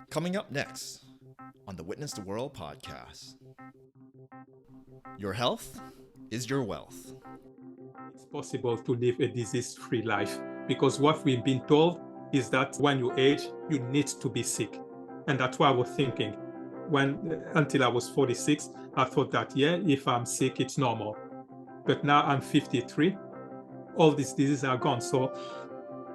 Coming up next on the Witness the World podcast. Your health is your wealth. It's possible to live a disease-free life because what we've been told is that when you age, you need to be sick. And that's what I was thinking. Until I was 46, I thought that, if I'm sick, it's normal. But now I'm 53, all these diseases are gone. So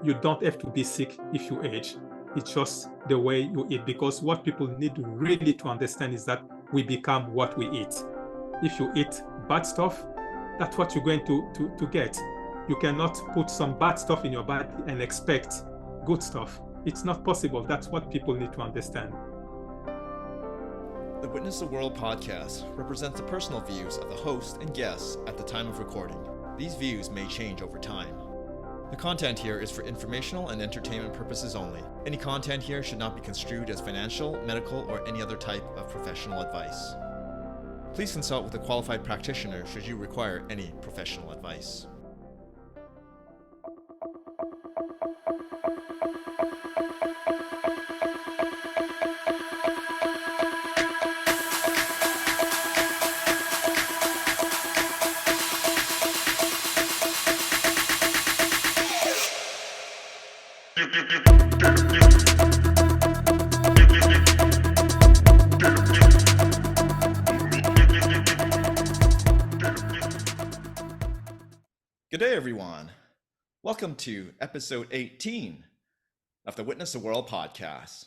you don't have to be sick if you age. It's just the way you eat, because what people need really to understand is that we become what we eat. If you eat bad stuff, that's what you're going to get. You cannot put some bad stuff in your body and expect good stuff. It's not possible. That's what people need to understand. The Witness the World podcast represents the personal views of the host and guests at the time of recording. These views may change over time. The content here is for informational and entertainment purposes only. Any content here should not be construed as financial, medical, or any other type of professional advice. Please consult with a qualified practitioner should you require any professional advice. Good day, everyone. Welcome to episode 18 of the Witness the World podcast.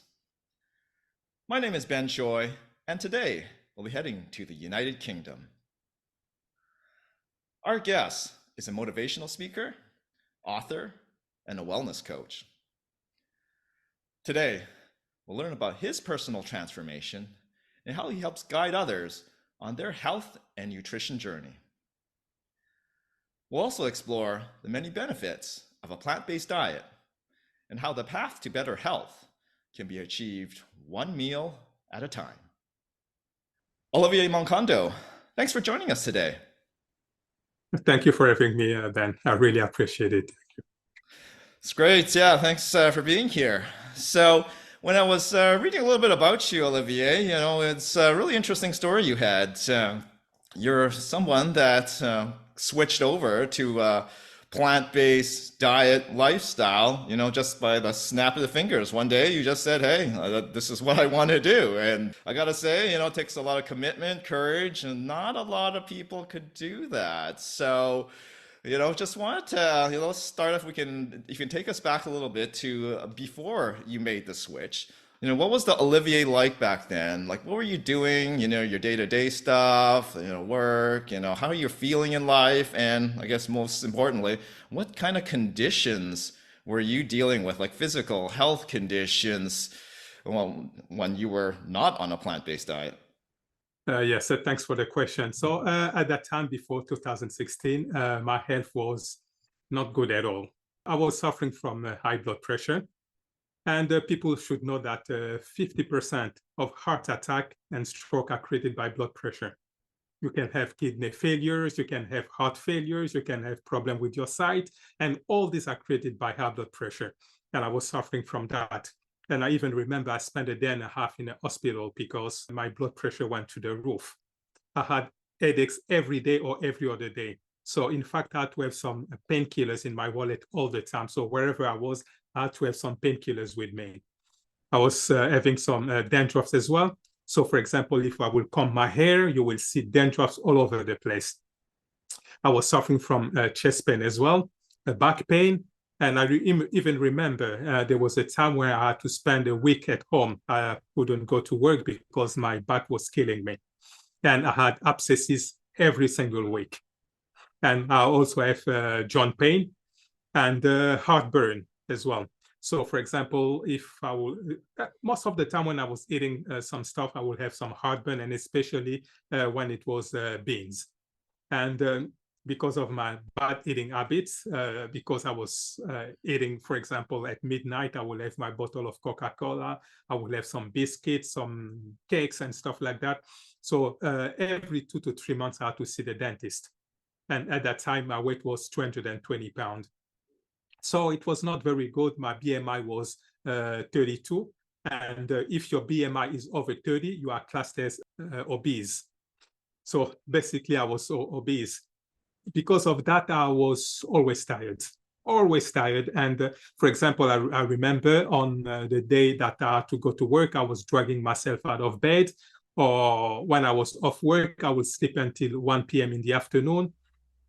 My name is Ben Choi, and today we'll be heading to the United Kingdom. Our guest is a motivational speaker, author, and a wellness coach. Today, we'll learn about his personal transformation and how he helps guide others on their health and nutrition journey. We'll also explore the many benefits of a plant-based diet and how the path to better health can be achieved one meal at a time. Olivier Mankondo, thanks for joining us today. Thank you for having me, Ben. I really appreciate it. Thank you. It's great. Yeah, thanks for being here. So when I was reading a little bit about you, Olivier, it's a really interesting story you had. You're someone that switched over to a plant-based diet lifestyle, just by the snap of the fingers. One day you just said, hey, this is what I want to do. And I got to say, it takes a lot of commitment, courage, and not a lot of people could do that. So, just wanted to, let's start off, you can take us back a little bit to before you made the switch. What was the Olivier like back then? Like, what were you doing, your day-to-day stuff, work, how are you feeling in life? And I guess most importantly, what kind of conditions were you dealing with, like physical health conditions, when you were not on a plant-based diet? Yes, thanks for the question. So at that time, before 2016, my health was not good at all. I was suffering from high blood pressure. And people should know that 50% of heart attack and stroke are created by blood pressure. You can have kidney failures, you can have heart failures, you can have problem with your sight, and all these are created by high blood pressure. And I was suffering from that. And I even remember I spent a day and a half in a hospital because my blood pressure went to the roof. I had headaches every day or every other day. So in fact, I had to have some painkillers in my wallet all the time. So wherever I was, I had to have some painkillers with me. I was having some dandruffs as well. So for example, if I will comb my hair, you will see dandruffs all over the place. I was suffering from chest pain as well, back pain. And I even remember there was a time where I had to spend a week at home. I couldn't go to work because my back was killing me. And I had abscesses every single week. And I also have joint pain and heartburn as well. So for example, if I will, most of the time when I was eating some stuff, I would have some heartburn, and especially when it was beans. And because of my bad eating habits, because I was eating, for example, at midnight, I will have my bottle of Coca-Cola, I will have some biscuits, some cakes and stuff like that. So every 2 to 3 months, I had to see the dentist. And at that time, my weight was 220 pounds. So it was not very good. My BMI was 32. And if your BMI is over 30, you are classed as obese. So basically, I was obese. Because of that, I was always tired, always tired. And for example, I remember on the day that I had to go to work, I was dragging myself out of bed. Or when I was off work, I would sleep until 1 p.m. in the afternoon.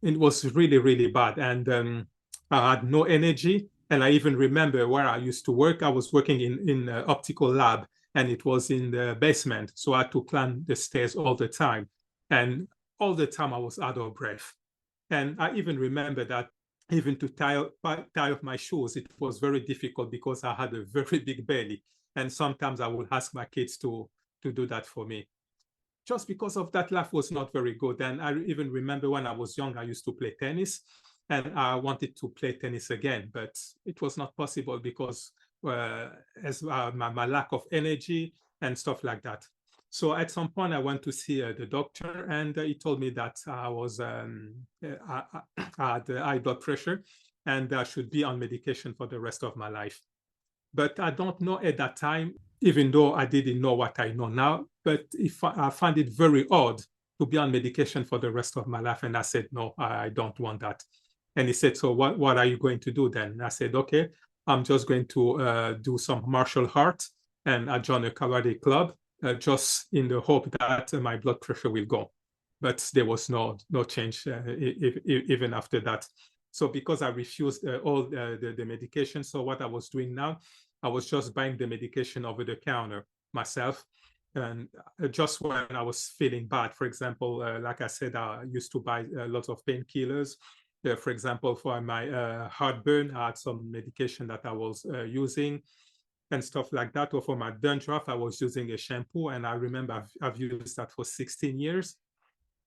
It was really, really bad. And I had no energy. And I even remember where I used to work. I was working in an optical lab, and it was in the basement. So I had to climb the stairs all the time. And all the time I was out of breath. And I even remember that even to tie up my shoes, it was very difficult because I had a very big belly. And sometimes I would ask my kids to do that for me. Just because of that, life was not very good. And I even remember when I was young, I used to play tennis, and I wanted to play tennis again, but it was not possible because as my lack of energy and stuff like that. So at some point, I went to see the doctor, and he told me that I had high blood pressure, and I should be on medication for the rest of my life. But I don't know at that time, even though I didn't know what I know now, but if I find it very odd to be on medication for the rest of my life. And I said, no, I don't want that. And he said, so what are you going to do then? And I said, okay, I'm just going to do some martial arts, and I joined a karate club just in the hope that my blood pressure will go. But there was no change even after that. So because I refused all the medication, so what I was doing now, I was just buying the medication over the counter myself. And just when I was feeling bad, for example, like I said, I used to buy lots of painkillers. For example, for my heartburn, I had some medication that I was using and stuff like that. Or for my dandruff, I was using a shampoo. And I remember I've used that for 16 years.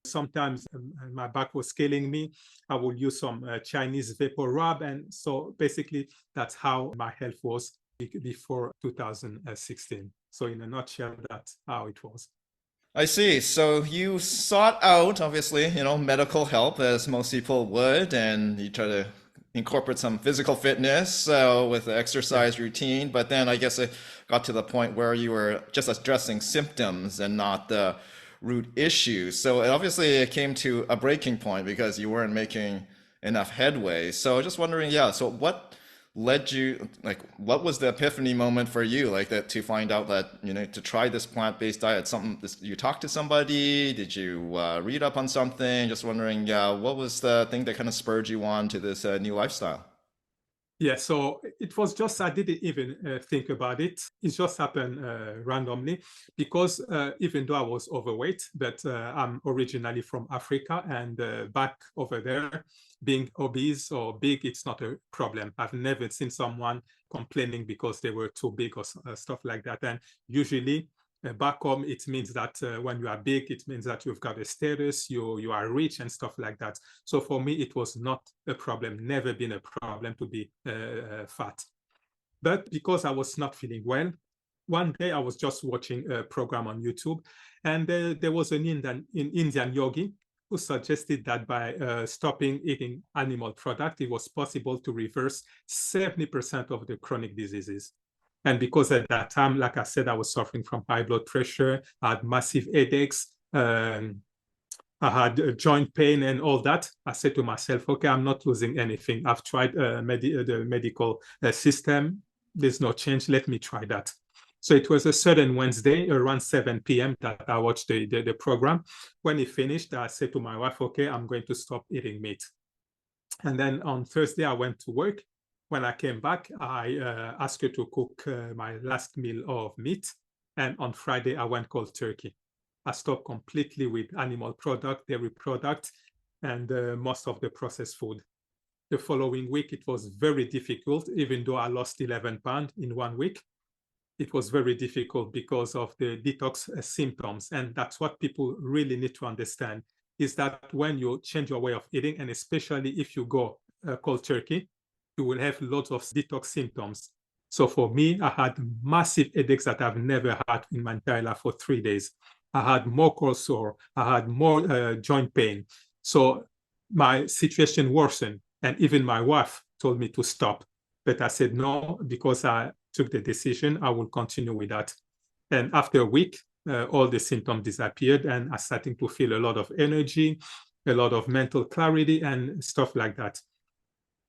Sometimes my back was killing me. I would use some Chinese vapor rub. And so basically, that's how my health was before 2016. So in a nutshell, that's how it was. I see. So you sought out, obviously, medical help as most people would, and you try to incorporate some physical fitness with the Yeah. exercise routine. But then I guess it got to the point where you were just addressing symptoms and not the root issues. So obviously it came to a breaking point because you weren't making enough headway. So just wondering, yeah, so what led you, like, what was the epiphany moment for you, like that, to find out that, to try this plant-based diet? Something you talked to somebody? Did you read up on something? Just wondering, what was the thing that kind of spurred you on to this new lifestyle? Yeah, so it was just, I didn't even think about it. It just happened randomly because even though I was overweight, but I'm originally from Africa, and back over there, being obese or big, it's not a problem. I've never seen someone complaining because they were too big or stuff like that. And usually, back home, it means that when you are big, it means that you've got a status, you are rich and stuff like that. So for me, it was not a problem, never been a problem to be fat. But because I was not feeling well, one day I was just watching a program on YouTube, and there was an Indian yogi who suggested that by stopping eating animal product, it was possible to reverse 70% of the chronic diseases. And because at that time, like I said, I was suffering from high blood pressure, I had massive headaches, I had joint pain and all that. I said to myself, okay, I'm not losing anything. I've tried the medical system. There's no change. Let me try that. So it was a certain Wednesday around 7 p.m. that I watched the program. When it finished, I said to my wife, okay, I'm going to stop eating meat. And then on Thursday, I went to work. When I came back, I asked her to cook my last meal of meat. And on Friday, I went cold turkey. I stopped completely with animal product, dairy product, and most of the processed food. The following week, it was very difficult, even though I lost 11 pounds in 1 week. It was very difficult because of the detox symptoms. And that's what people really need to understand, is that when you change your way of eating, and especially if you go cold turkey, you will have lots of detox symptoms. So for me, I had massive headaches that I've never had in my entire life for 3 days. I had more cold sore. I had more joint pain. So my situation worsened. And even my wife told me to stop. But I said no, because took the decision I will continue with that. And after a week, all the symptoms disappeared, and I started to feel a lot of energy, a lot of mental clarity, and stuff like that.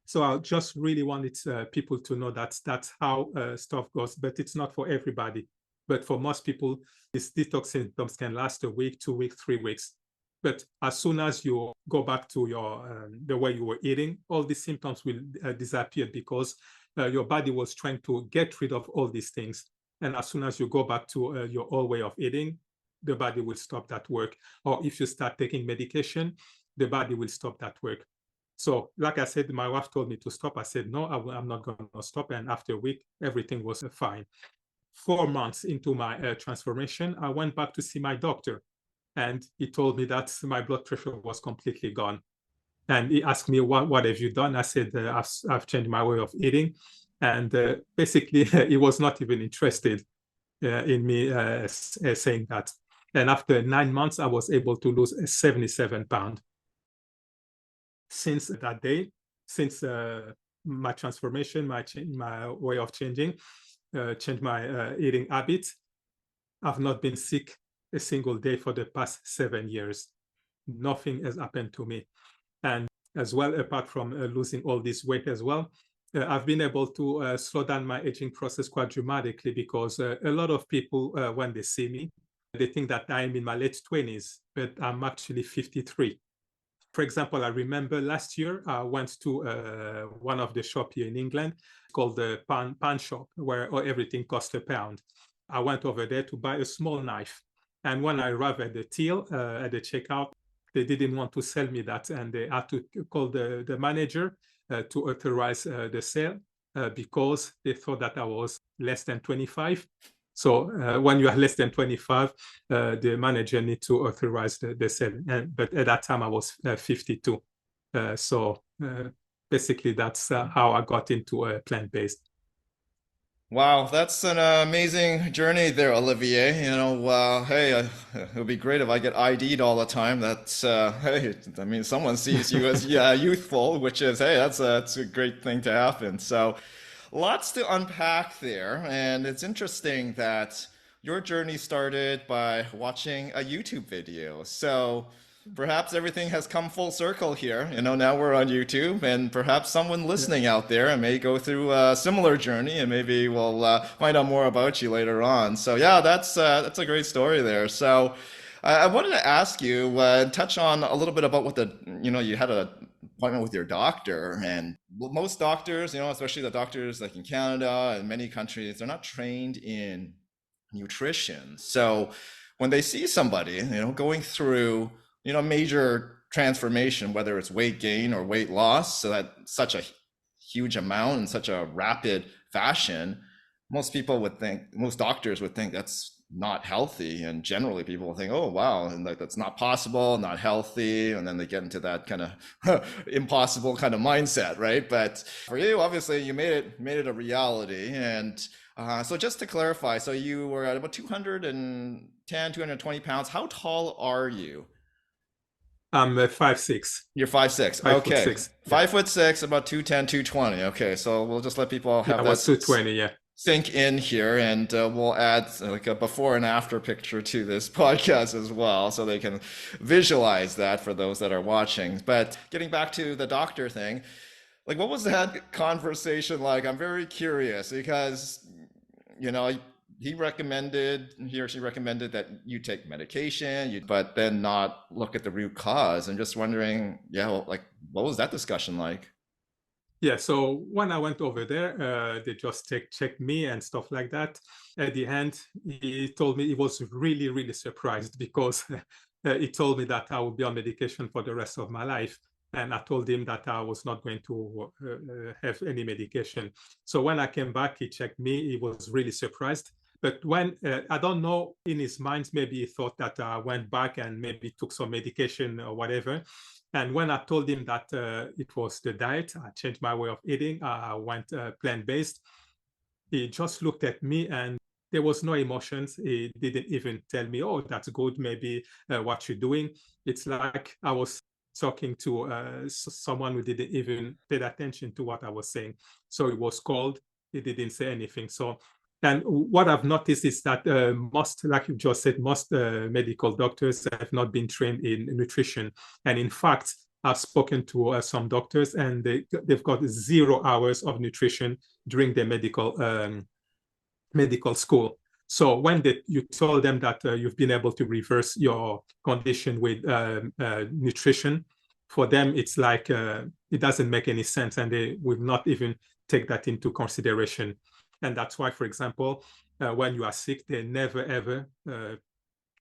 So I just really wanted people to know that that's how stuff goes, but it's not for everybody. But for most people, these detox symptoms can last a week, 2 weeks, 3 weeks. But as soon as you go back to your the way you were eating, all these symptoms will disappear because your body was trying to get rid of all these things. And as soon as you go back to your old way of eating, the body will stop that work. Or if you start taking medication, the body will stop that work. So, like I said, my wife told me to stop. I said, no, I'm not going to stop. And after a week, everything was fine. 4 months into my transformation, I went back to see my doctor. And he told me that my blood pressure was completely gone. And he asked me, what have you done? I said, I've changed my way of eating. And basically, he was not even interested in me saying that. And after 9 months, I was able to lose 77 pounds. Since that day, since my transformation, my way of changing, changed my eating habits, I've not been sick a single day for the past 7 years. Nothing has happened to me. And as well, apart from losing all this weight as well, I've been able to slow down my aging process quite dramatically because a lot of people, when they see me, they think that I'm in my late 20s, but I'm actually 53. For example, I remember last year I went to one of the shops here in England called the pan shop, where everything costs £1. I went over there to buy a small knife. And when I arrived at the till, at the checkout, they didn't want to sell me that. And they had to call the manager to authorize the sale because they thought that I was less than 25. So when you are less than 25, the manager needs to authorize the sale. But at that time, I was 52. So basically, that's how I got into plant-based. Wow, that's an amazing journey there, Olivier. Hey, it would be great if I get ID'd all the time. That's, hey, I mean, someone sees you as youthful, which is, hey, that's a great thing to happen. So, lots to unpack there, and it's interesting that your journey started by watching a YouTube video. So perhaps everything has come full circle here. Now we're on YouTube, and perhaps someone Yeah. listening out there may go through a similar journey, and maybe we'll find out more about you later on. So yeah, that's a great story there. So I wanted to ask you, touch on a little bit about what you had an appointment with your doctor, and most doctors, especially the doctors like in Canada and many countries, they're not trained in nutrition. So when they see somebody, going through, major transformation, whether it's weight gain or weight loss, so that such a huge amount in such a rapid fashion, most doctors would think that's not healthy. And generally people will think, oh, wow, and that's not possible, not healthy. And then they get into that kind of impossible kind of mindset, right? But for you, obviously, you made it a reality. And so just to clarify, so you were at about 210, 220 pounds. How tall are you? I'm 5'6", You're 5'6". 5 foot Okay. 6. Yeah, 5'6", about 210, 220. Okay. So we'll just let people yeah, have I that was 220. Yeah, sink in here, and we'll add like a before and after picture to this podcast as well, so they can visualize that for those that are watching. But getting back to the doctor thing, like, what was that conversation like? I'm very curious because, you know, he or she recommended that you take medication, but then not look at the root cause. I'm just wondering, yeah, well, like, what was that discussion like? yeah. So when I went over there, they just checked me and stuff like that. At the end, he told me he was really, really surprised because he told me that I would be on medication for the rest of my life. And I told him that I was not going to have any medication. So when I came back, he checked me. He was really surprised. But when I don't know, in his mind, maybe he thought that I went back and maybe took some medication or whatever. And when I told him that it was the diet, I changed my way of eating, I went plant-based, he just looked at me and there was no emotions. He didn't even tell me, oh, that's good, maybe what you're doing. It's like I was talking to someone who didn't even pay attention to what I was saying. So it was cold. he didn't say anything. So, and what I've noticed is that most, like you just said, most medical doctors have not been trained in nutrition. And in fact, I've spoken to some doctors, and they've got 0 hours of nutrition during their medical school. So when you told them that you've been able to reverse your condition with nutrition, for them it's like it doesn't make any sense, and they will not even take that into consideration. And that's why, for example, when you are sick, they never ever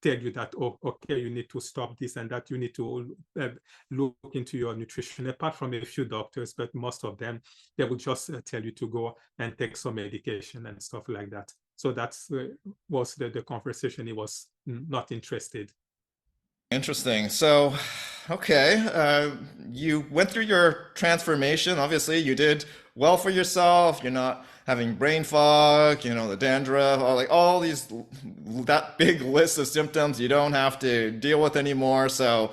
tell you that, oh, okay, you need to stop this and that, you need to look into your nutrition, apart from a few doctors, but most of them, they will just tell you to go and take some medication and stuff like that. So that's was the conversation. He was not interested. Interesting. So, okay, you went through your transformation. Obviously, you did well for yourself. You're not having brain fog, the dandruff, all these that big list of symptoms you don't have to deal with anymore. So,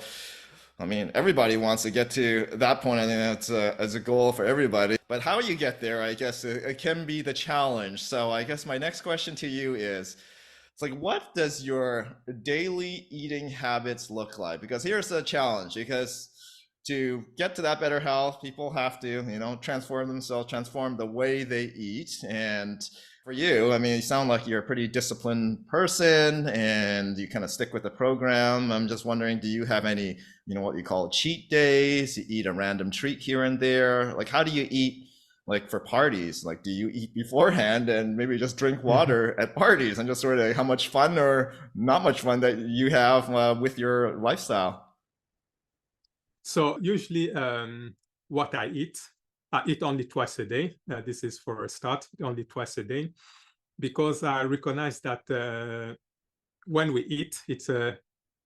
I mean, everybody wants to get to that point. I think that's as a goal for everybody. But how you get there, I guess, it can be the challenge. So, I guess my next question to you is. It's like, what does your daily eating habits look like? Because here's the challenge, because to get to that better health, people have to, transform themselves, transform the way they eat. And for you, I mean, you sound like you're a pretty disciplined person and you kind of stick with the program. I'm just wondering, do you have any, what you call cheat days? You eat a random treat here and there? Like, how do you eat? Like for parties, like do you eat beforehand and maybe just drink water at parties, and just sort of how much fun or not much fun that you have with your lifestyle? So usually what I eat only twice a day. This is for a start, only twice a day, because I recognize that when we eat, it's a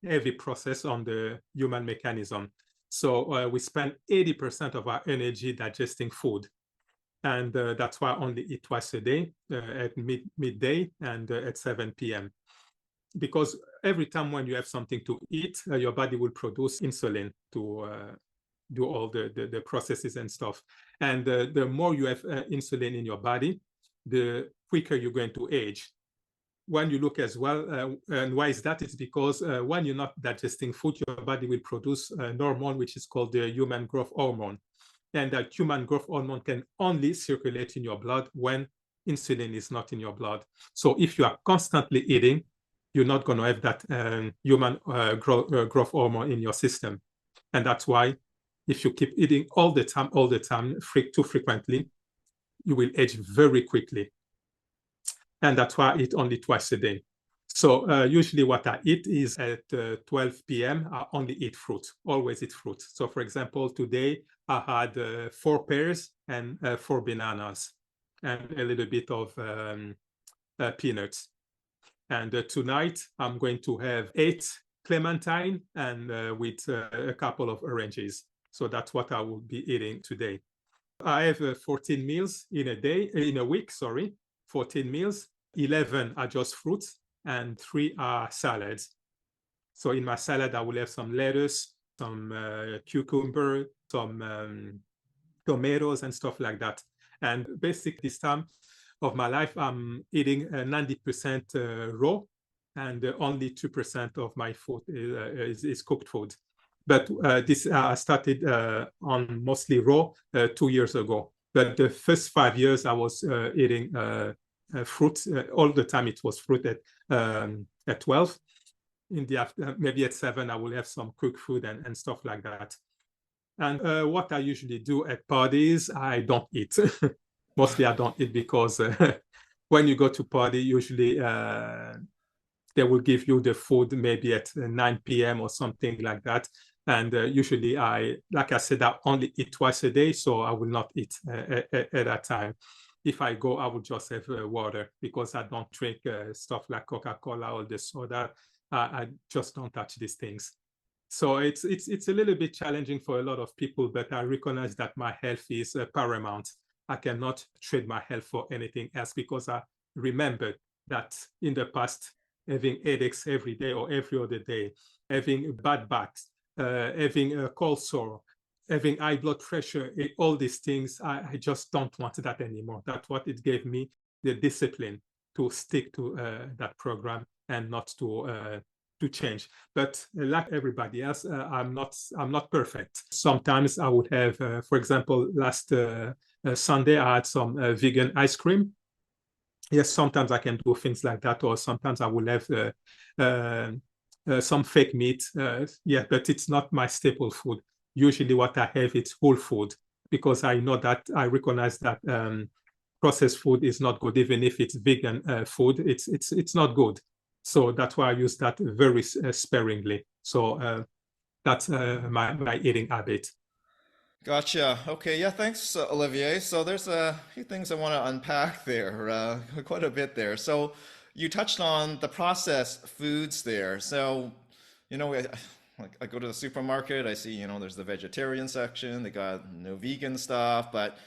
heavy process on the human mechanism. So we spend 80% of our energy digesting food. And that's why I only eat twice a day, at midday and at 7 p.m. Because every time when you have something to eat, your body will produce insulin to do all the processes and stuff. And the more you have insulin in your body, the quicker you're going to age. When you look as well, and why is that? It's because when you're not digesting food, your body will produce an hormone which is called the human growth hormone. And that human growth hormone can only circulate in your blood when insulin is not in your blood. So if you are constantly eating, you're not going to have that human growth hormone in your system. And that's why if you keep eating all the time, too frequently, you will age very quickly. And that's why I eat only twice a day. So usually what I eat is at 12 p.m. I only eat fruit, always eat fruit. So for example, today I had 4 pears and 4 bananas and a little bit of peanuts. And tonight I'm going to have 8 clementine and with a couple of oranges. So that's what I will be eating today. I have 14 meals in a week, 14 meals. 11 are just fruits and 3 are salads. So in my salad, I will have some lettuce, some cucumber, some tomatoes and stuff like that. And basically this time of my life, I'm eating 90% raw, and only 2% of my food is cooked food. But this I started on mostly raw 2 years ago. But the first 5 years, I was eating fruit all the time. It was fruit at 12. In the after, maybe at 7, I will have some cooked food and stuff like that. And what I usually do at parties, I don't eat. Mostly I don't eat because when you go to party, usually they will give you the food maybe at 9 p.m. or something like that. And usually like I said, I only eat twice a day, so I will not eat at that time. If I go, I will just have water, because I don't drink stuff like Coca-Cola or the soda. I just don't touch these things. So it's a little bit challenging for a lot of people, but I recognize that my health is paramount. I cannot trade my health for anything else, because I remembered that in the past, having headaches every day or every other day, having bad backs, having a cold sore, having high blood pressure, all these things, I just don't want that anymore. That's what it gave me the discipline to stick to that program and not to change. But like everybody else, I'm not perfect. Sometimes I would have, for example, last Sunday I had some vegan ice cream. Yes, sometimes I can do things like that, or sometimes I will have some fake meat. Yeah, but it's not my staple food. Usually, what I have is whole food because I know that I recognize that processed food is not good, even if it's vegan food. It's not good. So that's why I use that very sparingly. So that's my eating habit. Gotcha. Okay, yeah, thanks, Olivier. So there's a few things I want to unpack there, quite a bit there. So you touched on the processed foods there. So, like I go to the supermarket, I see, there's the vegetarian section, they got no vegan stuff, but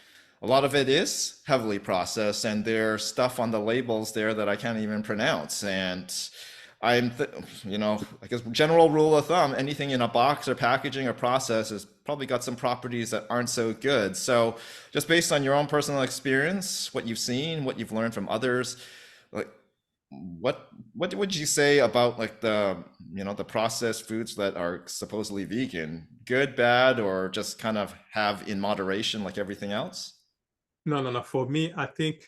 a lot of it is heavily processed, and there's stuff on the labels there that I can't even pronounce. And I'm, th I guess general rule of thumb, anything in a box or packaging or process has probably got some properties that aren't so good. So just based on your own personal experience, what you've seen, what you've learned from others, like what would you say about like the processed foods that are supposedly vegan? Good, bad, or just kind of have in moderation like everything else? No, no, no. For me, I think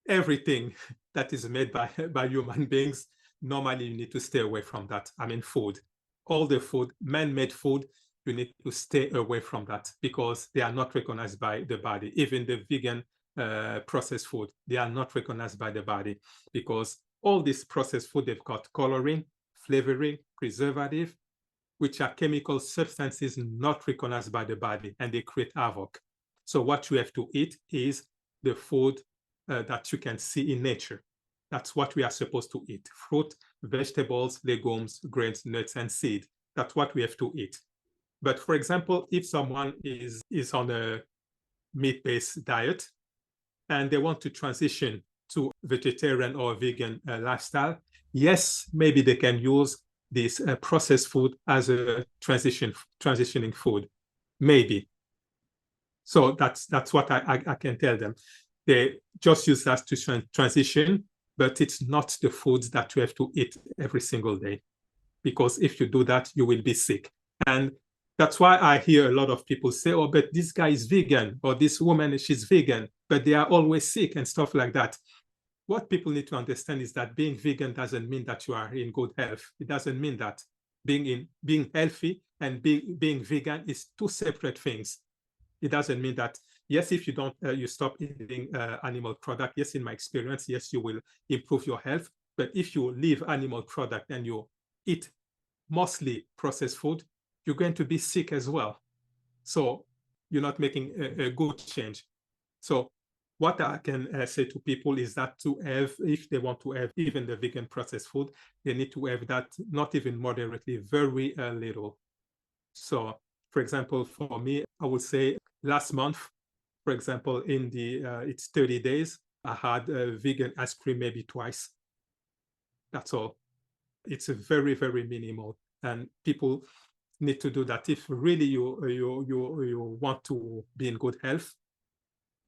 everything that is made by by human beings, normally you need to stay away from that. I mean, food, all the food, man-made food, you need to stay away from that because they are not recognized by the body. Even the vegan processed food, they are not recognized by the body because all this processed food, they've got coloring, flavoring, preservative, which are chemical substances not recognized by the body, and they create havoc. So what you have to eat is the food that you can see in nature. That's what we are supposed to eat: fruit, vegetables, legumes, grains, nuts, and seed. That's what we have to eat. But for example, if someone is on a meat-based diet and they want to transition to vegetarian or vegan lifestyle, yes, maybe they can use this processed food as a transitioning food, maybe. So that's what I can tell them. They just use that to transition, but it's not the foods that you have to eat every single day. Because if you do that, you will be sick. And that's why I hear a lot of people say, oh, but this guy is vegan, or this woman, she's vegan, but they are always sick and stuff like that. What people need to understand is that being vegan doesn't mean that you are in good health. It doesn't mean that. Being healthy and being vegan is two separate things. It doesn't mean that, yes, if you don't, you stop eating animal product, yes, in my experience, yes, you will improve your health. But if you leave animal product and you eat mostly processed food, you're going to be sick as well. So you're not making a good change. So what I can say to people is that to have, if they want to have even the vegan processed food, they need to have that not even moderately, very little. So for example, for me, I would say last month, for example, in the it's 30 days, I had vegan ice cream maybe twice. That's all. It's a very, very minimal. And people need to do that. If really you want to be in good health,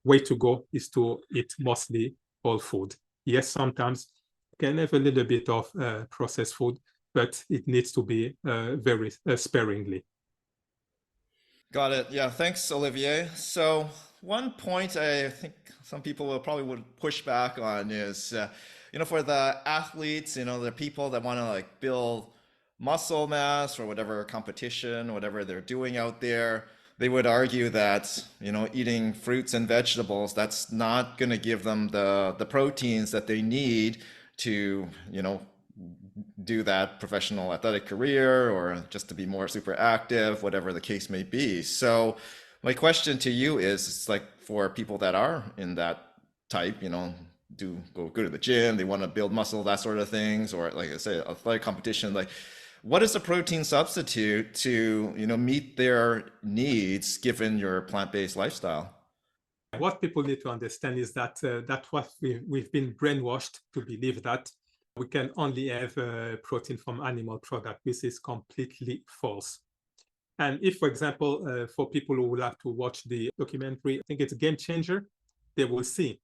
way to go is to eat mostly whole food. Yes, sometimes you can have a little bit of processed food, but it needs to be very sparingly. Got it. Yeah, thanks, Olivier. So one point I think some people will probably would push back on is, for the athletes, the people that want to like build muscle mass or whatever competition, whatever they're doing out there, they would argue that, eating fruits and vegetables, that's not going to give them the proteins that they need to, do that professional athletic career or just to be more super active, whatever the case may be. So my question to you is, it's like for people that are in that type, do go to the gym, they want to build muscle, that sort of things, or like I say, athletic competition, like what is a protein substitute to, meet their needs given your plant-based lifestyle? What people need to understand is that what we've been brainwashed to believe that we can only have protein from animal product. This is completely false. And if, for example, for people who will have to watch the documentary, I think it's a game changer, they will see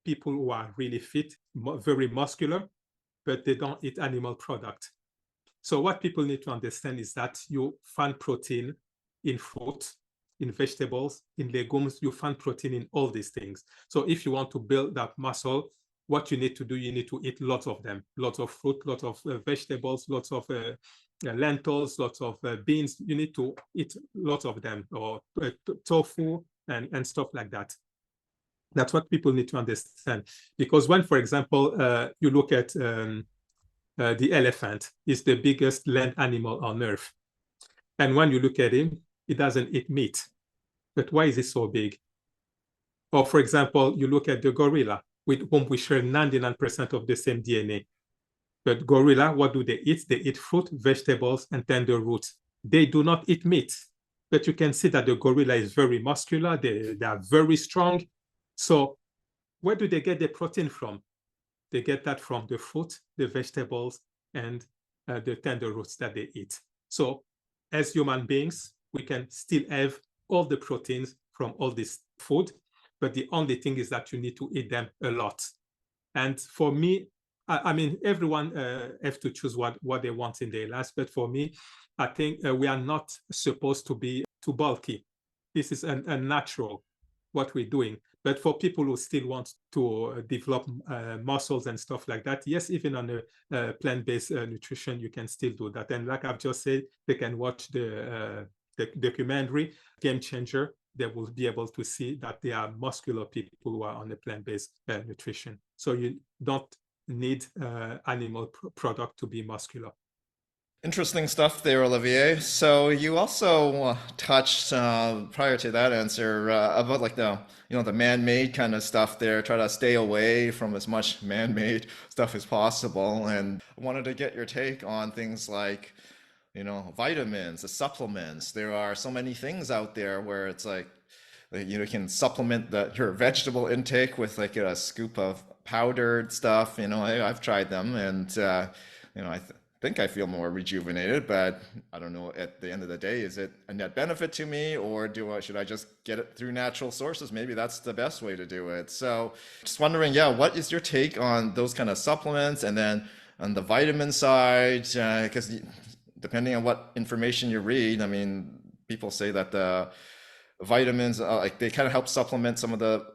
people who are really fit, very muscular, but they don't eat animal product. So what people need to understand is that you find protein in fruit, in vegetables, in legumes, you find protein in all these things. So if you want to build that muscle, what you need to do, you need to eat lots of them, lots of fruit, lots of vegetables, lots of lentils, lots of beans. You need to eat lots of them, or tofu and stuff like that. That's what people need to understand. Because when, for example, you look at the elephant, is the biggest land animal on Earth. And when you look at him, he doesn't eat meat. But why is he so big? Or, for example, you look at the gorilla, with whom we share 99% of the same DNA. But gorilla, what do they eat? They eat fruit, vegetables, and tender roots. They do not eat meat. But you can see that the gorilla is very muscular. They are very strong. So where do they get the protein from? They get that from the fruit, the vegetables, and the tender roots that they eat. So as human beings, we can still have all the proteins from all this food, but the only thing is that you need to eat them a lot. And for me, I mean, everyone have to choose what they want in their lives, but for me, I think we are not supposed to be too bulky. This is unnatural, what we're doing. But for people who still want to develop muscles and stuff like that, yes, even on a plant-based nutrition, you can still do that. And like I've just said, they can watch the documentary, Game Changer. They will be able to see that they are muscular people who are on a plant-based nutrition. So you don't need animal product to be muscular. Interesting stuff there, Olivier. So you also touched prior to that answer about like the man-made kind of stuff there. Try to stay away from as much man-made stuff as possible. And I wanted to get your take on things like vitamins, the supplements. There are so many things out there where it's like you can supplement your vegetable intake with like a scoop of powdered stuff. I've tried them, and I think I feel more rejuvenated, but I don't know. At the end of the day, is it a net benefit to me, or should I just get it through natural sources? Maybe that's the best way to do it. So, just wondering, yeah, what is your take on those kind of supplements, and then on the vitamin side? Because depending on what information you read, I mean, people say that the vitamins like they kind of help supplement some of the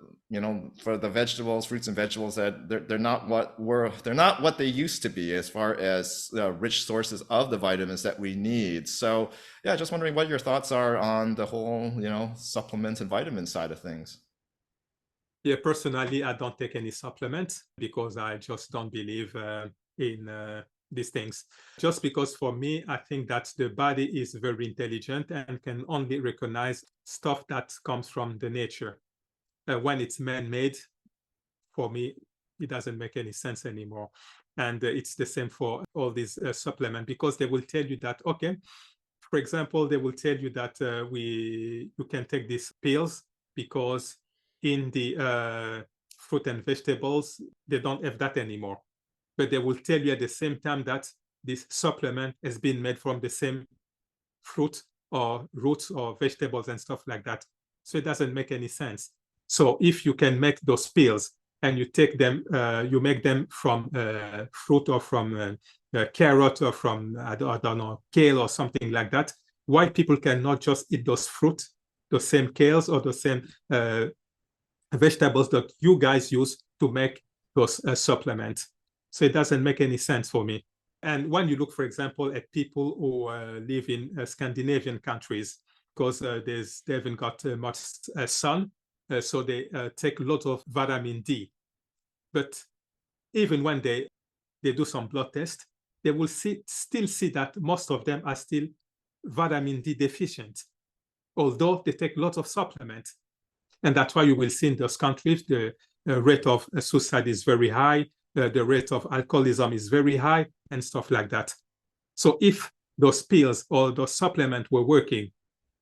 for the vegetables, fruits and vegetables, that they're not what they used to be as far as rich sources of the vitamins that we need. So yeah, just wondering what your thoughts are on the whole supplements and vitamin side of things. Yeah, personally, I don't take any supplements because I just don't believe in these things. Just because for me, I think that the body is very intelligent and can only recognize stuff that comes from the nature. When it's man-made, for me, it doesn't make any sense anymore. And it's the same for all these supplements, because they will tell you that, okay, for example, they will tell you that you can take these pills because in the fruit and vegetables, they don't have that anymore. But they will tell you at the same time that this supplement has been made from the same fruit or roots or vegetables and stuff like that. So it doesn't make any sense. So if you can make those pills and you take them, you make them from fruit or from carrot or from, I don't know, kale or something like that, why people cannot just eat those fruit, those same kales or the same vegetables that you guys use to make those supplements? So it doesn't make any sense for me. And when you look, for example, at people who live in Scandinavian countries, because they haven't got much sun, so they take a lot of vitamin D. But even when they do some blood test, they will still see that most of them are still vitamin D deficient, although they take lots of supplements. And that's why you will see in those countries the rate of suicide is very high, the rate of alcoholism is very high, and stuff like that. So if those pills or those supplements were working,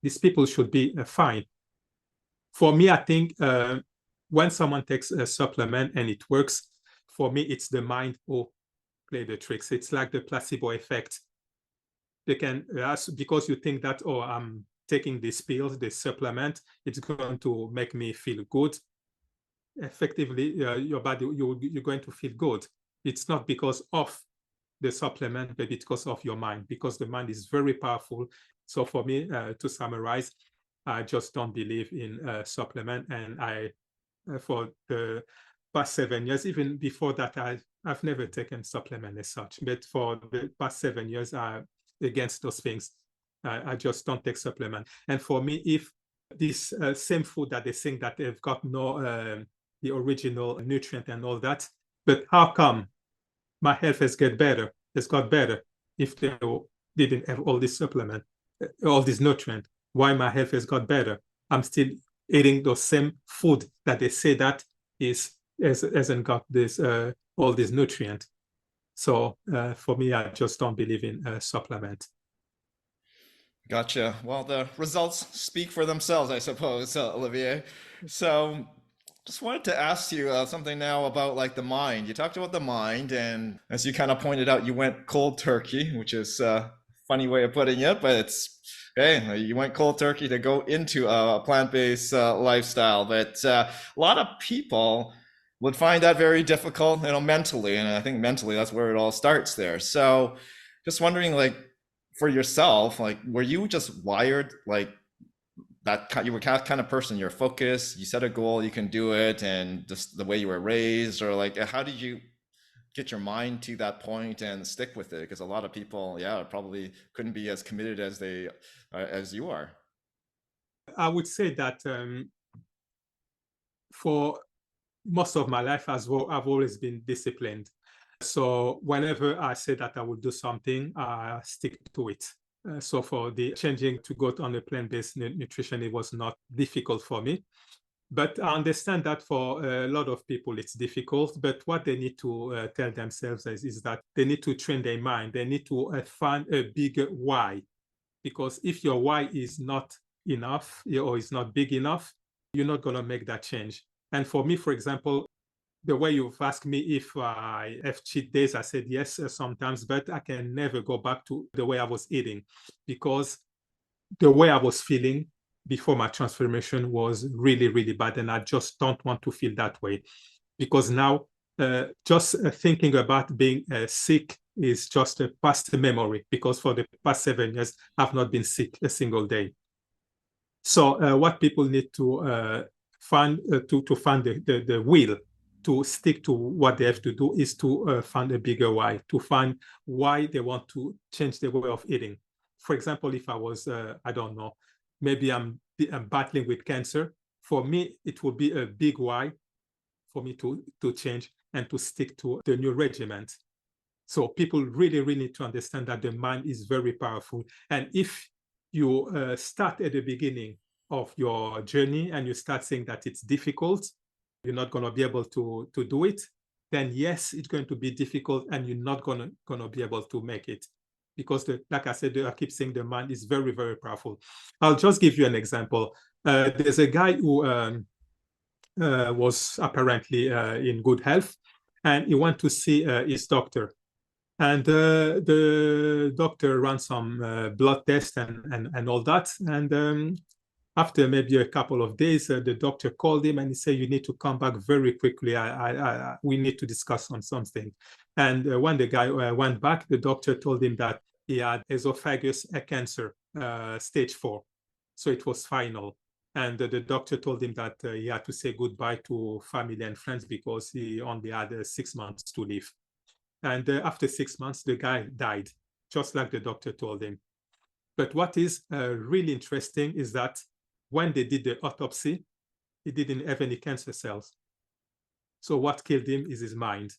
these people should be fine. For me, I think when someone takes a supplement and it works, for me, it's the mind who play the tricks. It's like the placebo effect. They can because you think that, oh, I'm taking these pills, this supplement, it's going to make me feel good. Effectively, your body, you're going to feel good. It's not because of the supplement, but because of your mind, because the mind is very powerful. So for me, to summarize, I just don't believe in supplement, and for the past 7 years, even before that, I've never taken supplement as such. But for the past 7 years, against those things, I just don't take supplement. And for me, if this same food that they think that they've got no the original nutrient and all that, but how come my health has got better if they didn't have all this supplement, all this nutrient? Why my health has got better? I'm still eating the same food that they say that hasn't got this all this nutrient. So for me, I just don't believe in supplement. Gotcha. Well, the results speak for themselves, I suppose, Olivier. So, just wanted to ask you something now about like the mind. You talked about the mind, and as you kind of pointed out, you went cold turkey, which is a funny way of putting it, but it's hey, you went cold turkey to go into a plant-based lifestyle. But a lot of people would find that very difficult, mentally, and I think mentally that's where it all starts there. So, just wondering, like for yourself, like were you just wired like you were kind of person, you're focused, you set a goal, you can do it, and just the way you were raised, or like how did you get your mind to that point and stick with it? Because a lot of people, yeah, probably couldn't be as committed as they as you are. I would say that for most of my life as well, I've always been disciplined. So whenever I say that I will do something, I stick to it. So for the changing to go on a plant-based nutrition, it was not difficult for me. But I understand that for a lot of people, it's difficult. But what they need to tell themselves is that they need to train their mind. They need to find a bigger why. Because if your why is not enough or is not big enough, you're not going to make that change. And for me, for example, the way you've asked me if I have cheat days, I said yes sometimes, but I can never go back to the way I was eating because the way I was feeling before my transformation was really, really bad. And I just don't want to feel that way because now just thinking about being sick is just a past memory because for the past 7 years, I've not been sick a single day. So what people need to find to find the will to stick to what they have to do is to find a bigger why, to find why they want to change their way of eating. For example, if I was, I don't know, maybe I'm battling with cancer, for me, it would be a big why for me to change and to stick to the new regimen. So people really, really need to understand that the mind is very powerful. And if you start at the beginning of your journey and you start saying that it's difficult, you're not going to be able to do it, then yes, it's going to be difficult and you're not going to be able to make it. Because like I said, I keep saying the mind is very, very powerful. I'll just give you an example. There's a guy who was apparently in good health and he went to see his doctor. And the doctor ran some blood tests and all that. And after maybe a couple of days, the doctor called him and he said, "You need to come back very quickly. We need to discuss on something." And when the guy went back, the doctor told him that he had esophagus cancer, stage 4. So it was final. And the doctor told him that he had to say goodbye to family and friends because he only had 6 months to live. And after 6 months, the guy died, just like the doctor told him. But what is really interesting is that when they did the autopsy, he didn't have any cancer cells. So what killed him is his mind,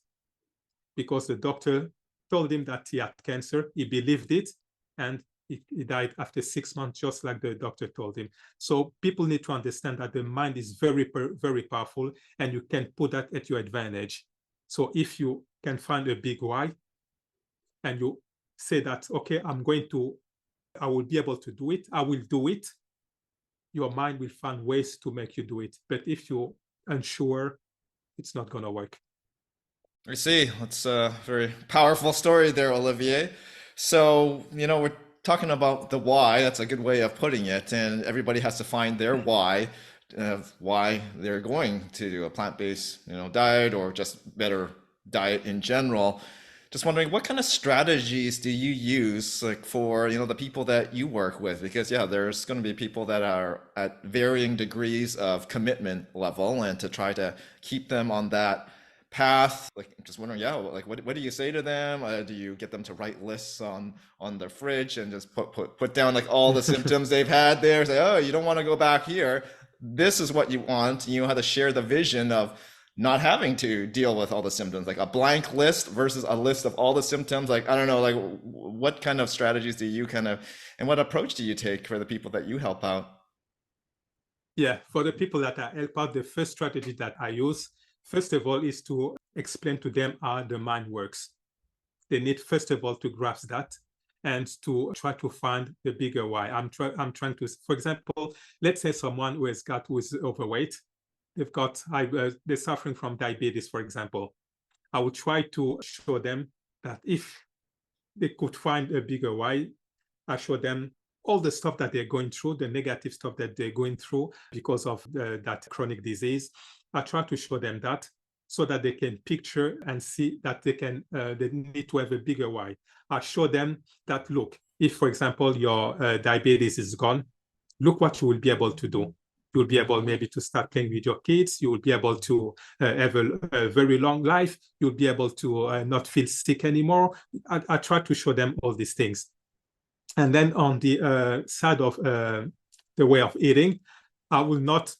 because the doctor told him that he had cancer, he believed it, and he died after 6 months, just like the doctor told him. So people need to understand that the mind is very, very powerful, and you can put that at your advantage. So if you can find a big why, and you say that, okay, I will be able to do it, I will do it, your mind will find ways to make you do it. But if you're unsure, it's not going to work. I see. That's a very powerful story there, Olivier. So, we're talking about the why. That's a good way of putting it. And everybody has to find their why they're going to do a plant-based, diet or just better diet in general. Just wondering what kind of strategies do you use like for, the people that you work with? Because yeah, there's going to be people that are at varying degrees of commitment level and to try to keep them on that path. Like just wondering, yeah, like what do you say to them? Do you get them to write lists on their fridge and just put down like all the symptoms they've had there? Say, oh, you don't want to go back here. This is what you want. You know how to share the vision of not having to deal with all the symptoms, like a blank list versus a list of all the symptoms. Like, I don't know, like what kind of strategies do you and what approach do you take for the people that you help out? Yeah, for the people that I help out, the first strategy that I use, first of all, is to explain to them how the mind works. They need, first of all, to grasp that and to try to find the bigger why. I'm trying to, for example, let's say someone who is overweight, they're suffering from diabetes, for example. I would try to show them that if they could find a bigger why, I show them all the stuff that they're going through, the negative stuff that they're going through because of that chronic disease. I try to show them that so that they can picture and see that they need to have a bigger why. I show them that, look, if, for example, your diabetes is gone, look what you will be able to do. You'll be able maybe to start playing with your kids. You will be able to have a very long life. You'll be able to not feel sick anymore. I try to show them all these things. And then on the side of the way of eating, I will not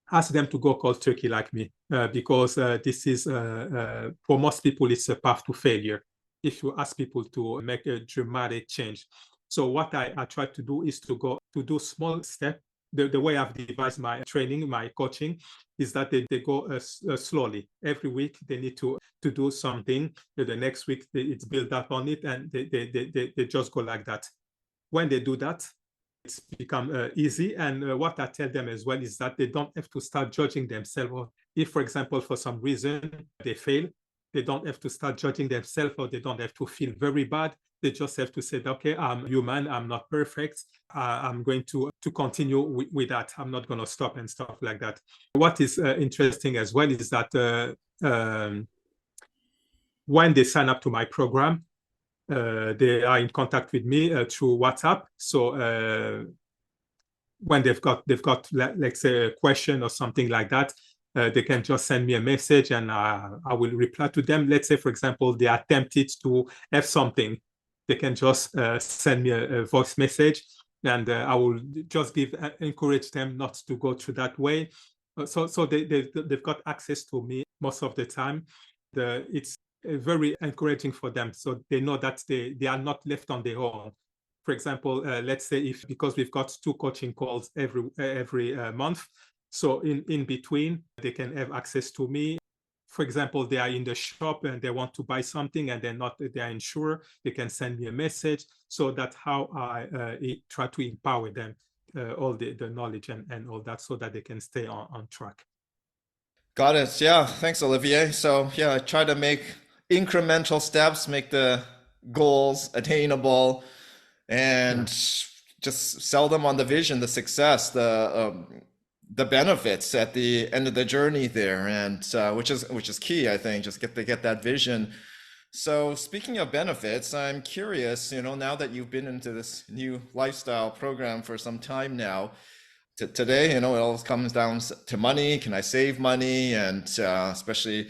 ask them to go cold turkey like me because this is, for most people, it's a path to failure if you ask people to make a dramatic change. So what I try to do is to do small steps. The way I've devised my training, my coaching, is that they go slowly. Every week they need to do something. The next week it's built up on it, and they just go like that. When they do that, it's become easy. And what I tell them as well is that they don't have to start judging themselves. If, for example, for some reason they fail, they don't have to start judging themselves, or they don't have to feel very bad. They just have to say, okay, I'm human, I'm not perfect. I'm going to continue with that. I'm not going to stop and stuff like that. What is interesting as well is that when they sign up to my program, they are in contact with me through WhatsApp. So when they've got let's say a question or something like that, they can just send me a message and I will reply to them. Let's say, for example, they attempted to have something, they can just send me a voice message, and I will just encourage them not to go through that way. So they've got access to me most of the time. It's very encouraging for them, so they know that they are not left on their own. For example, let's say because we've got 2 coaching calls every month, so in between they can have access to me. For example, they are in the shop and they want to buy something and they are unsure, they can send me a message. So that's how I try to empower them, all the knowledge and all that, so that they can stay on track. Got it. Yeah, thanks, Olivier. So yeah, I try to make incremental steps, make the goals attainable, and Yeah. just sell them on the vision, the success, the benefits at the end of the journey there, and which is key, I think. Just get that vision. So speaking of benefits, I'm curious, now that you've been into this new lifestyle program for some time now, today, it all comes down to money. Can I save money? And especially,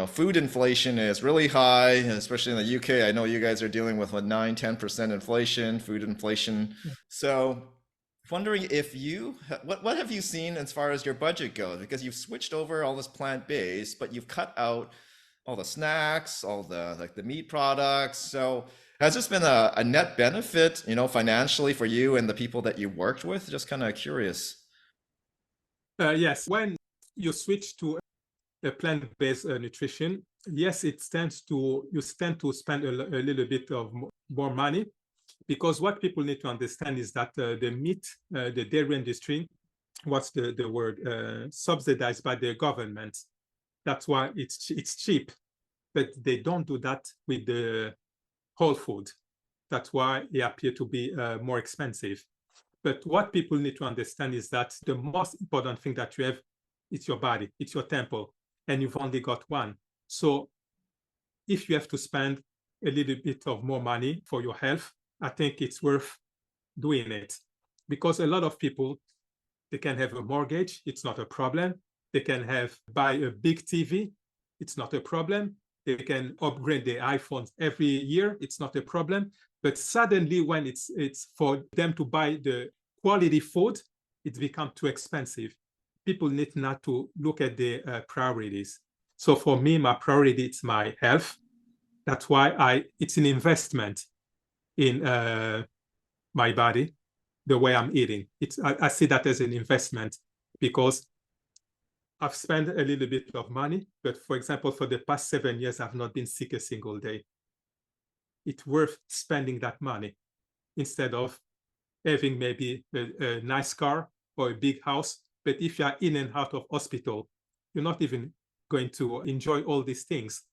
food inflation is really high, and especially in the UK. I know you guys are dealing with 9-10% inflation, food inflation. So wondering if what have you seen as far as your budget goes? Because you've switched over all this plant-based, but you've cut out all the snacks, all the like the meat products. So has this been a net benefit, financially for you and the people that you worked with? Just kind of curious. Yes, when you switch to a plant-based nutrition, yes, you tend to spend a little bit of more money, because what people need to understand is that the meat, the dairy industry, what's the word, subsidized by the government. That's why it's cheap, but they don't do that with the whole food. That's why they appear to be more expensive. But what people need to understand is that the most important thing that you have is your body, it's your temple, and you've only got one. So if you have to spend a little bit of more money for your health, I think it's worth doing it. Because a lot of people, they can have a mortgage, it's not a problem. They can buy a big TV, it's not a problem. They can upgrade their iPhones every year, it's not a problem. But suddenly when it's for them to buy the quality food, it's become too expensive. People need not to look at the priorities. So for me, my priority is my health. That's why it's an investment in my body, the way I'm eating. I see that as an investment because I've spent a little bit of money, but for example, for the past 7 years, I've not been sick a single day. It's worth spending that money instead of having maybe a nice car or a big house. But if you're in and out of hospital, you're not even going to enjoy all these things.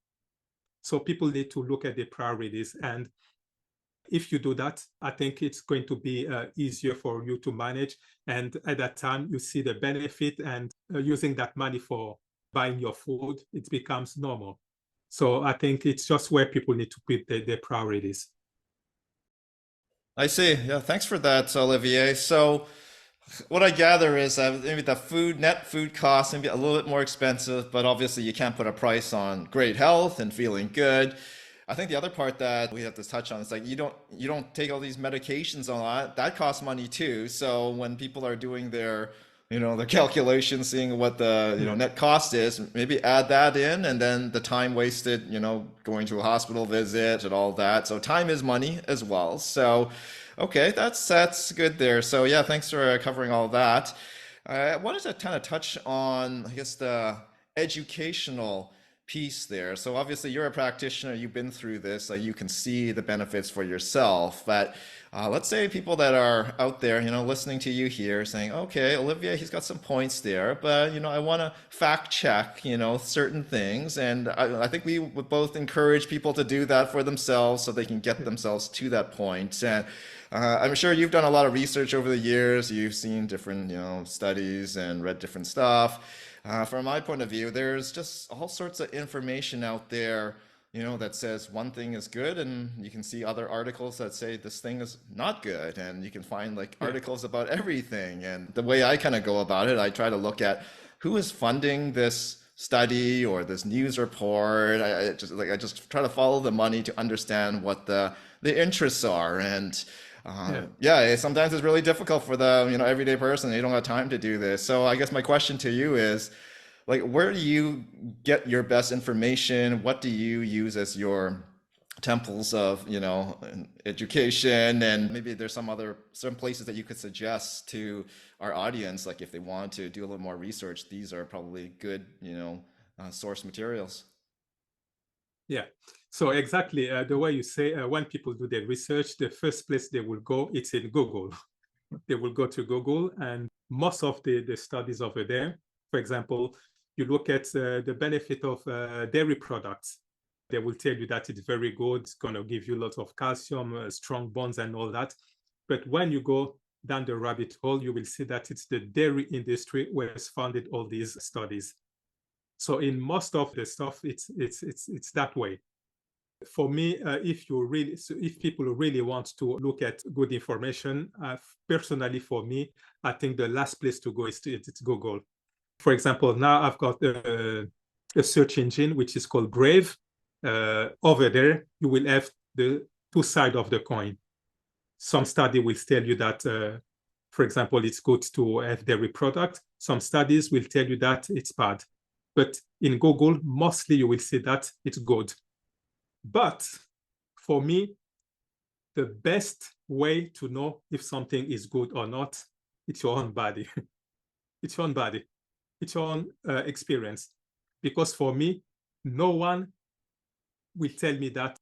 So people need to look at their priorities. And if you do that, I think it's going to be easier for you to manage. And at that time, you see the benefit, and using that money for buying your food, it becomes normal. So I think it's just where people need to put their priorities. I see. Yeah, thanks for that, Olivier. So what I gather is that maybe the net food costs maybe a little bit more expensive, but obviously you can't put a price on great health and feeling good. I think the other part that we have to touch on is like you don't take all these medications a lot. That costs money too. So when people are doing their calculations, seeing what the Yeah. net cost is, maybe add that in, and then the time wasted, going to a hospital visit and all that. So time is money as well. So okay, that's good there. So yeah, thanks for covering all that. I wanted to kind of touch on, I guess, the educational piece there. So obviously you're a practitioner, you've been through this, you can see the benefits for yourself. But let's say people that are out there, listening to you here saying, okay, Olivier, he's got some points there, but I want to fact check, certain things. And I think we would both encourage people to do that for themselves so they can get themselves to that point. And I'm sure you've done a lot of research over the years. You've seen different, studies and read different stuff. From my point of view, there's just all sorts of information out there, that says one thing is good, and you can see other articles that say this thing is not good, and you can find like Yeah. articles about everything. And the way I kind of go about it, I try to look at who is funding this study or this news report. I just try to follow the money to understand what the interests are. And Yeah. sometimes it's really difficult for the everyday person. They don't have time to do this. So I guess my question to you is, like, where do you get your best information? What do you use as your temples of education? And maybe there's some places that you could suggest to our audience, like if they want to do a little more research, these are probably good source materials. Yeah. So exactly the way you say, when people do their research, the first place they will go, it's in Google. They will go to Google, and most of the studies over there, for example, you look at the benefit of dairy products. They will tell you that it's very good. It's going to give you lots of calcium, strong bones, and all that. But when you go down the rabbit hole, you will see that it's the dairy industry where has funded all these studies. So in most of the stuff, it's that way. For me, if people really want to look at good information, personally for me, I think the last place to go is it's Google. For example, now I've got a search engine which is called Brave. Over there, you will have the two sides of the coin. Some study will tell you that, for example, it's good to have dairy product. Some studies will tell you that it's bad. But in Google, mostly you will see that it's good. But for me, the best way to know if something is good or not, it's your own body. It's your own body. It's your own experience. Because for me, no one will tell me that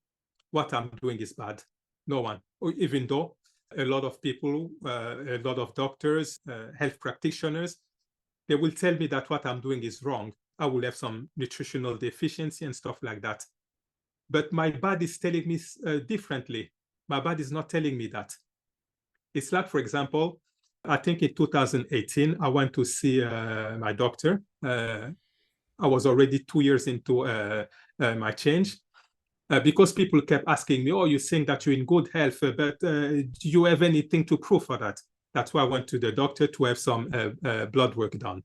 what I'm doing is bad. No one. Even though a lot of people, a lot of doctors, health practitioners, they will tell me that what I'm doing is wrong. I will have some nutritional deficiency and stuff like that. But my body is telling me differently. My body is not telling me that. It's like, for example, I think in 2018, I went to see my doctor. I was already 2 years into my change. Because people kept asking me, oh, you think that you're in good health, but do you have anything to prove for that? That's why I went to the doctor to have some blood work done.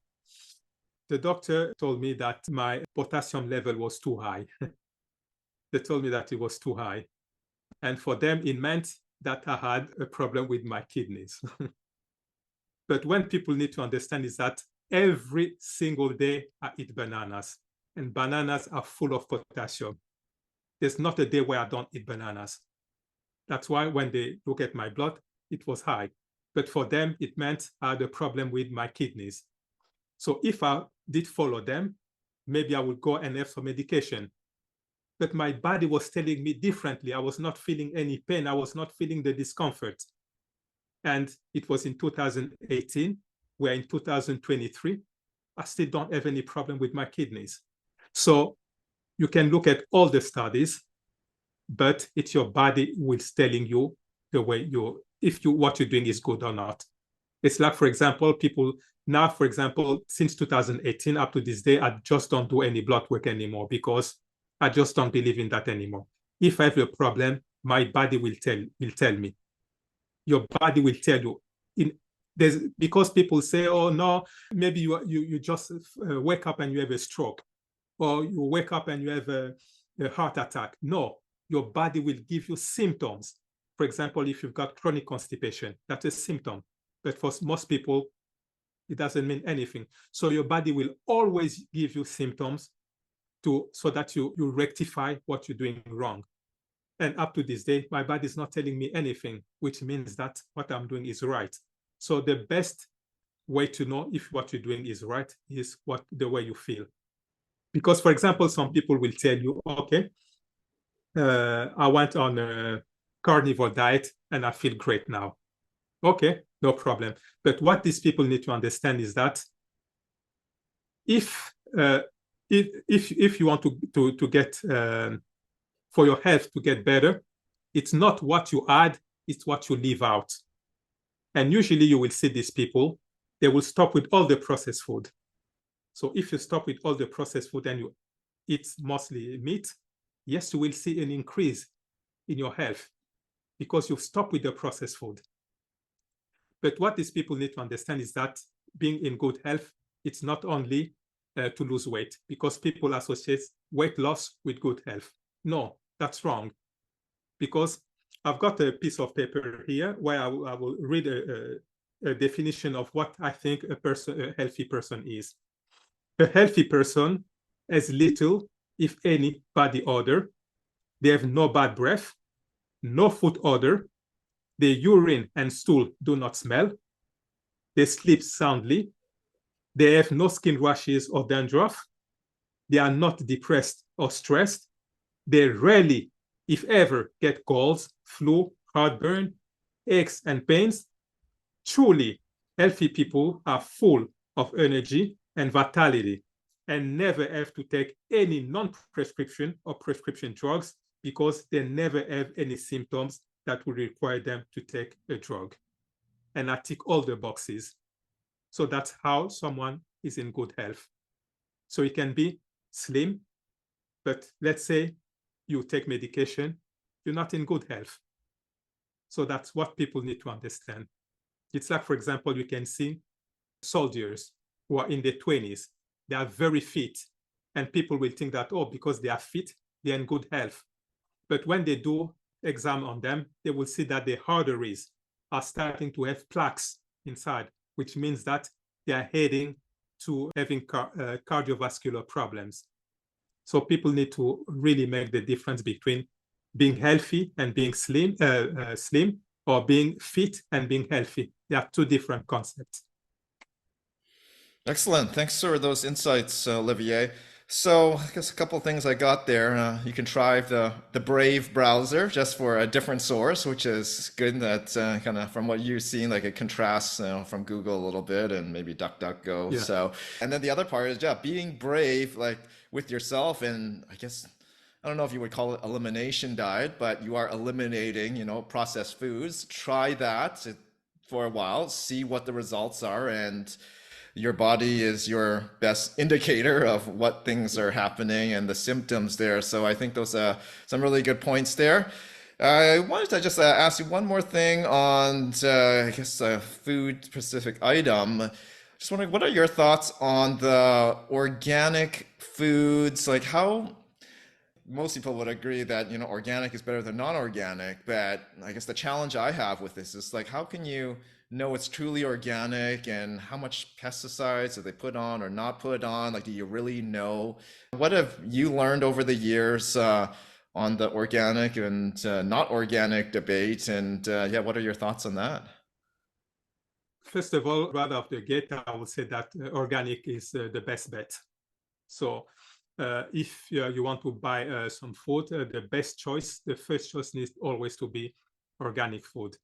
The doctor told me that my potassium level was too high. They told me that it was too high. And for them, it meant that I had a problem with my kidneys. But when people need to understand is that every single day I eat bananas, and bananas are full of potassium. There's not a day where I don't eat bananas. That's why when they look at my blood, it was high. But for them, it meant I had a problem with my kidneys. So if I did follow them, maybe I would go and have some medication. But my body was telling me differently. I was not feeling any pain. I was not feeling the discomfort. And it was in 2018, where in 2023, I still don't have any problem with my kidneys. So you can look at all the studies, but it's your body who is telling you the way what you're doing is good or not. It's like, for example, people now, for example, since 2018 up to this day, I just don't do any blood work anymore because I just don't believe in that anymore. If I have a problem, my body will tell me. Your body will tell you. Because people say, oh no, maybe you just wake up and you have a stroke, or you wake up and you have a heart attack. No, your body will give you symptoms. For example, if you've got chronic constipation, that's a symptom. But for most people, it doesn't mean anything. So your body will always give you symptoms so that you rectify what you're doing wrong. And up to this day, my body is not telling me anything, which means that what I'm doing is right. So the best way to know if what you're doing is right is the way you feel. Because, for example, some people will tell you, okay, I went on a carnivore diet and I feel great now. Okay, no problem. But what these people need to understand is that if you want to get for your health to get better, it's not what you add, it's what you leave out. And usually you will see these people, they will stop with all the processed food. So if you stop with all the processed food and you eat mostly meat, yes, you will see an increase in your health because you've stopped with the processed food. But what these people need to understand is that being in good health, it's not only to lose weight, because people associate weight loss with good health. No, that's wrong. Because I've got a piece of paper here where I will read a definition of what I think a healthy person is. A healthy person has little, if any, body odor. They have no bad breath, no food odor. Their urine and stool do not smell. They sleep soundly. They have no skin rashes or dandruff. They are not depressed or stressed. They rarely, if ever, get colds, flu, heartburn, aches, and pains. Truly, healthy people are full of energy and vitality and never have to take any non-prescription or prescription drugs because they never have any symptoms that would require them to take a drug. And I tick all the boxes. So that's how someone is in good health. So it can be slim, but let's say you take medication, you're not in good health. So that's what people need to understand. It's like, for example, you can see soldiers who are in their 20s. They are very fit. And people will think that, oh, because they are fit, they're in good health. But when they do exam on them, they will see that their arteries are starting to have plaques inside, which means that they are heading to having cardiovascular problems. So people need to really make the difference between being healthy and being slim, or being fit and being healthy. They are two different concepts. Excellent. Thanks for those insights, Olivier. So, I guess a couple of things I got there. You can try the Brave browser just for a different source, which is good. That kind of from what you've seen, like it contrasts, from Google a little bit and maybe DuckDuckGo. Yeah. So, and then the other part is, yeah, being brave, like with yourself, and I guess I don't know if you would call it elimination diet, but you are eliminating, processed foods. Try that for a while, see what the results are, and your body is your best indicator of what things are happening and the symptoms there. So I think those are some really good points there. I wanted to just ask you one more thing on, I guess, a food specific item. Just wondering, what are your thoughts on the organic foods? Like how most people would agree that, organic is better than non-organic, but I guess the challenge I have with this is like, how can you know it's truly organic and how much pesticides do they put on or not put on? Like, do you really know? What have you learned over the years on the organic and not organic debate? And yeah, what are your thoughts on that? First of all, right off the gate, I would say that organic is the best bet. So if you want to buy some food, the best choice, the first choice needs always to be organic food.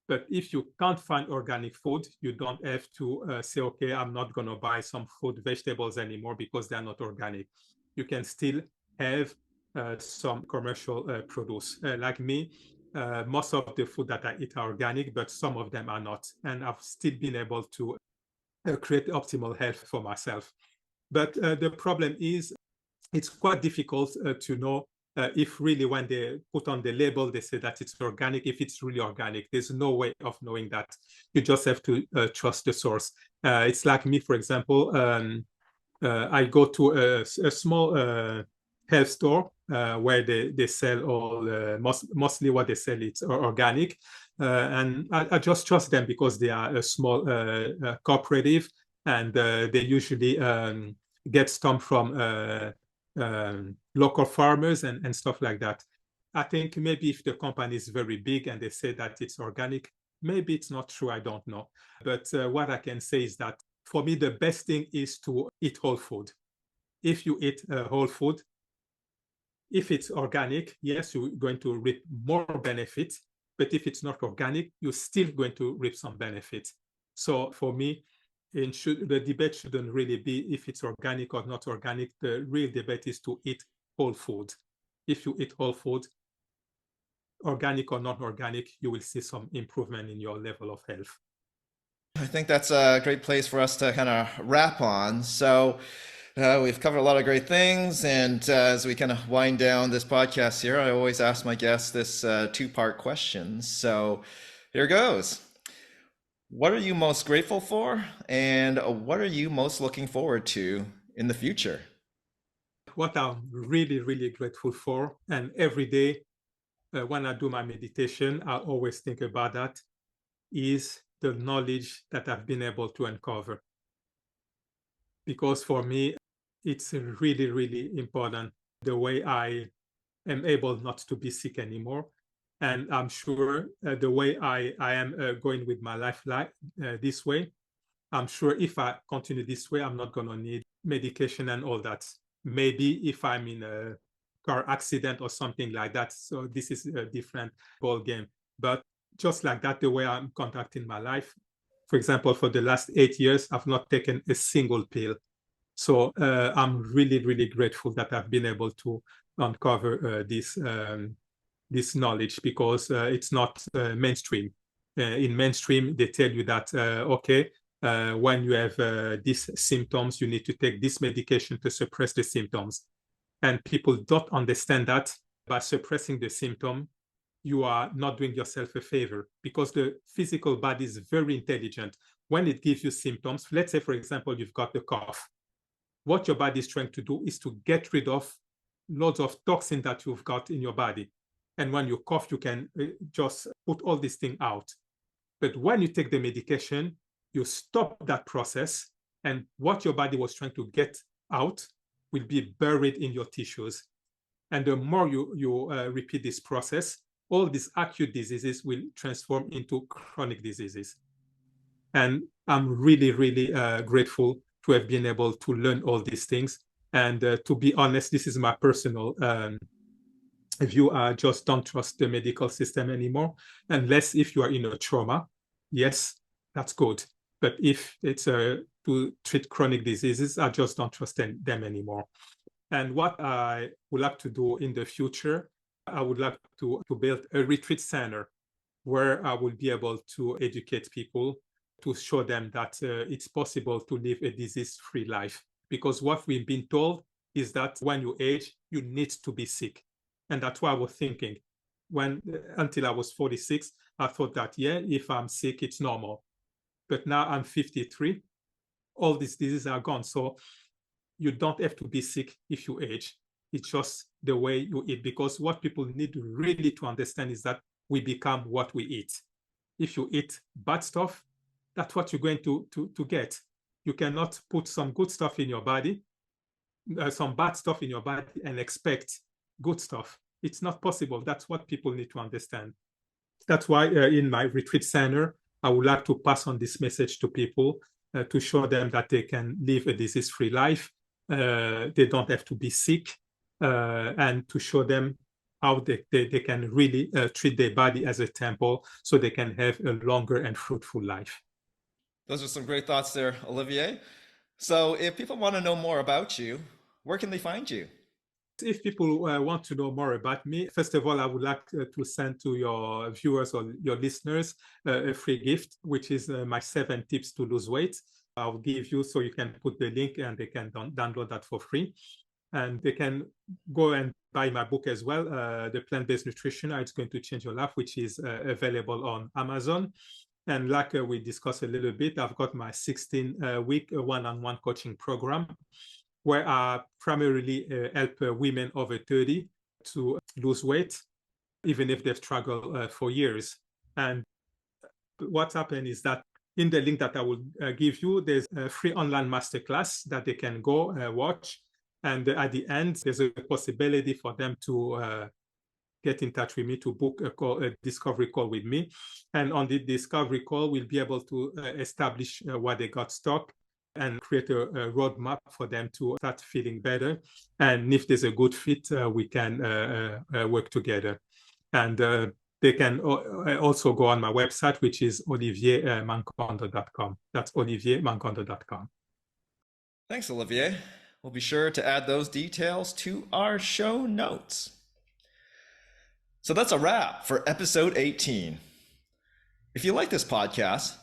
But if you can't find organic food, you don't have to say, okay, I'm not going to buy some fruit, vegetables anymore because they're not organic. You can still have some commercial produce. Like me, most of the food that I eat are organic, but some of them are not. And I've still been able to create optimal health for myself. But the problem is it's quite difficult to know if really when they put on the label, they say that it's organic, if it's really organic. There's no way of knowing that. You just have to trust the source. It's like me, for example, I go to a small health store where they sell all, mostly what they sell, it's organic. And I just trust them because they are a small cooperative and they usually get stuff from local farmers and stuff like that. I think maybe if the company is very big and they say that it's organic, maybe it's not true, I don't know. But what I can say is that for me, the best thing is to eat whole food. If you eat whole food, if it's organic, yes, you're going to reap more benefits. But if it's not organic, you're still going to reap some benefits. So for me, the debate shouldn't really be if it's organic or not organic. The real debate is to eat whole food. If you eat whole food, organic or not organic, you will see some improvement in your level of health. I think that's a great place for us to kind of wrap on. So, we've covered a lot of great things. And as we kind of wind down this podcast here, I always ask my guests this two-part question. So, here goes. What are you most grateful for? And what are you most looking forward to in the future? What I'm really, really grateful for, and every day when I do my meditation, I always think about that, is the knowledge that I've been able to uncover. Because for me, it's really, really important the way I am able not to be sick anymore. And I'm sure the way I am going with my life this way, I'm sure if I continue this way, I'm not going to need medication and all that. Maybe if I'm in a car accident or something like that. So this is a different ball game. But just like that, the way I'm conducting my life, for example, for the last 8 years, I've not taken a single pill. So I'm really, really grateful that I've been able to uncover this knowledge because it's not mainstream. In mainstream, they tell you that, okay, when you have these symptoms, you need to take this medication to suppress the symptoms. And people don't understand that by suppressing the symptom, you are not doing yourself a favor because the physical body is very intelligent. When it gives you symptoms, let's say, for example, you've got the cough. What your body is trying to do is to get rid of loads of toxin that you've got in your body. And when you cough, you can just put all this thing out. But when you take the medication, you stop that process. And what your body was trying to get out will be buried in your tissues. And the more you repeat this process, all these acute diseases will transform into chronic diseases. And I'm really, really grateful to have been able to learn all these things. And to be honest, this is my personal view. I just don't trust the medical system anymore, unless if you are in a trauma. Yes, that's good. But if it's to treat chronic diseases, I just don't trust them anymore. And what I would like to do in the future, I would like to build a retreat center where I will be able to educate people to show them that it's possible to live a disease-free life. Because what we've been told is that when you age, you need to be sick. And that's what I was thinking. Until I was 46, I thought that, yeah, if I'm sick, it's normal. But now I'm 53, all these diseases are gone. So you don't have to be sick if you age. It's just the way you eat. Because what people need really to understand is that we become what we eat. If you eat bad stuff, that's what you're going to get. You cannot put some good stuff in your body, some bad stuff in your body, and expect good stuff. It's not possible. That's what people need to understand. That's why in my retreat center, I would like to pass on this message to people to show them that they can live a disease-free life. They don't have to be sick, and to show them how they can really treat their body as a temple so they can have a longer and fruitful life. Those are some great thoughts there, Olivier. So, if people want to know more about you, where can they find you? If people want to know more about me, first of all, I would like to send to your viewers or your listeners a free gift, which is my 7 tips to lose weight. I'll give you so you can put the link and they can download that for free. And they can go and buy my book as well, The Plant-Based Nutrition, How It's Going to Change Your Life, which is available on Amazon. And like we discussed a little bit, I've got my 16-week one-on-one coaching program, where I primarily help women over 30 to lose weight, even if they've struggled for years. And what's happened is that in the link that I will give you, there's a free online masterclass that they can go watch. And at the end, there's a possibility for them to get in touch with me to book a discovery call with me. And on the discovery call, we'll be able to establish what they got stuck and create a roadmap for them to start feeling better. And if there's a good fit, we can work together. And they can also go on my website, which is oliviermankondo.com. That's oliviermankondo.com. Thanks, Olivier. We'll be sure to add those details to our show notes. So that's a wrap for episode 18. If you like this podcast,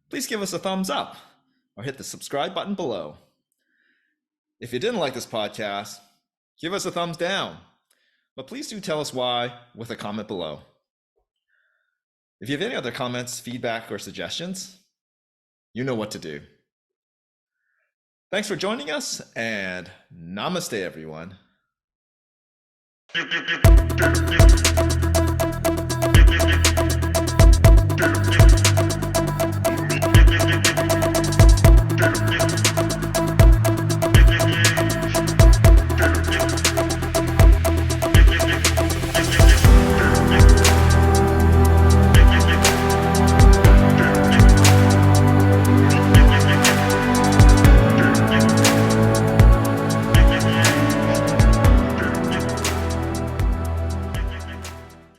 please give us a thumbs up or hit the subscribe button below. If you didn't like this podcast, give us a thumbs down, but please do tell us why with a comment below. If you have any other comments, feedback, or suggestions, you know what to do. Thanks for joining us, and namaste, everyone.